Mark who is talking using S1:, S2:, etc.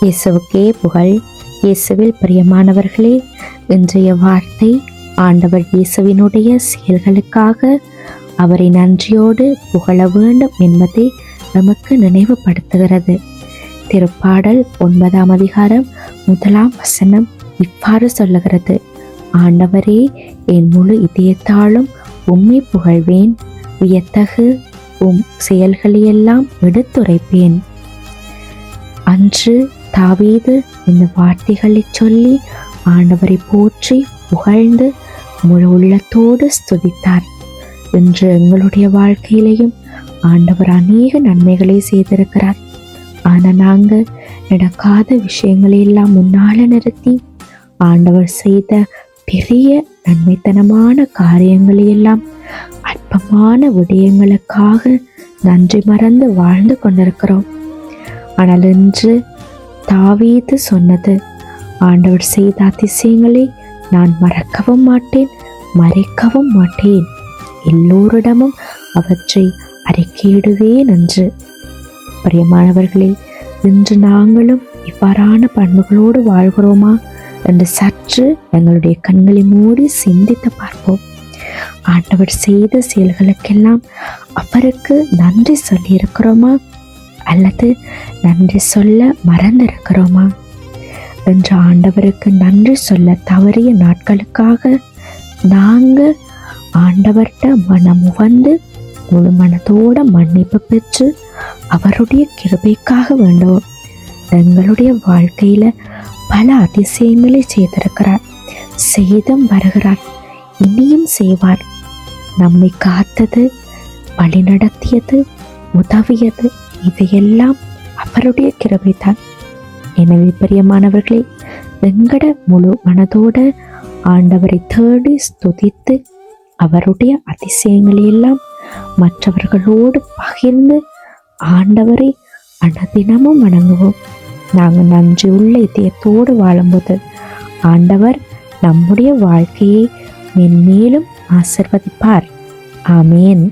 S1: இயேசுவுக்கே புகழ். இயேசுவில் பிரியமானவர்களே, இன்றைய வார்த்தை ஆண்டவர் இயேசுவினுடைய செயல்களுக்காக அவரை நன்றியோடு புகழ வேண்டும் என்பதை நமக்கு நினைவுபடுத்துகிறது. திருப்பாடல் 9ஆம் அதிகாரம் 1ஆம் வசனம் இவ்வாறு சொல்லுகிறது: ஆண்டவரே, என் முழு இதயத்தாலும் உம்மை புகழ்வேன், வியத்தகு உம் செயல்களையெல்லாம் எடுத்துரைப்பேன். அன்று தாவீது இந்த வார்த்தைகளை சொல்லி ஆண்டவரை போற்றி புகழ்ந்து முழு உள்ளத்தோடு ஸ்துதித்தார். இன்று எங்களுடைய வாழ்க்கையிலையும் ஆண்டவர் அநேக நன்மைகளை செய்திருக்கிறார். ஆனால் நாங்கள் நடக்காத விஷயங்களையெல்லாம் முன்னால நிறுத்தி ஆண்டவர் செய்த பெரிய நன்மைத்தனமான காரியங்களையெல்லாம் அற்பமான விடயங்களுக்காக நன்றி மறந்து வாழ்ந்து கொண்டிருக்கிறோம். ஆனால் இன்று தாவீது சொன்னது: ஆண்டவர் செய்த அதிசயங்களை நான் மறக்கவும் மாட்டேன், மறைக்கவும் மாட்டேன், எல்லோரிடமும் அவற்றை அறிக்கையிடுவேன் என்று. பிரியமானவர்களே, இன்று நாங்களும் இவ்வாறான பண்புகளோடு வாழ்கிறோமா என்று சற்று எங்களுடைய கண்களை மூடி சிந்தித்து பார்ப்போம். ஆண்டவர் செய்த செயல்களுக்கெல்லாம் அவருக்கு நன்றி சொல்லி இருக்கிறோமா அல்லது நன்றி சொல்ல மறந்திருக்கிறோமா? என்று ஆண்டவருக்கு நன்றி சொல்ல தவறிய நாட்களுக்காக நாங்கள் ஆண்டவர்கிட்ட மனம் உவந்து முழு மனத்தோட மன்னிப்பு பெற்று அவருடைய கிருபைக்காக வேண்டுவோம். எங்களுடைய வாழ்க்கையில பல அதிசயங்களை செய்திருக்கிறார், செய்தும் வருகிறார், இனியும் செய்வார். நம்மை காத்தது, வழி நடத்தியது, உதவியது, இவையெல்லாம் அவருடைய கிருபைதான். எனவே பிரியமானவர்களே, எங்கட முழு மனதோட ஆண்டவரை தேடி ஸ்துதித்து அவருடைய அதிசயங்களையெல்லாம் மற்றவர்களோடு பகிர்ந்து ஆண்டவரை அனுதினமும் வணங்குவோம். நாங்கள் நன்றி உள்ள இதயத்தோடு வாழும்போது ஆண்டவர் நம்முடைய வாழ்க்கையை மென்மேலும் ஆசிர்வதிப்பார். ஆமேன்.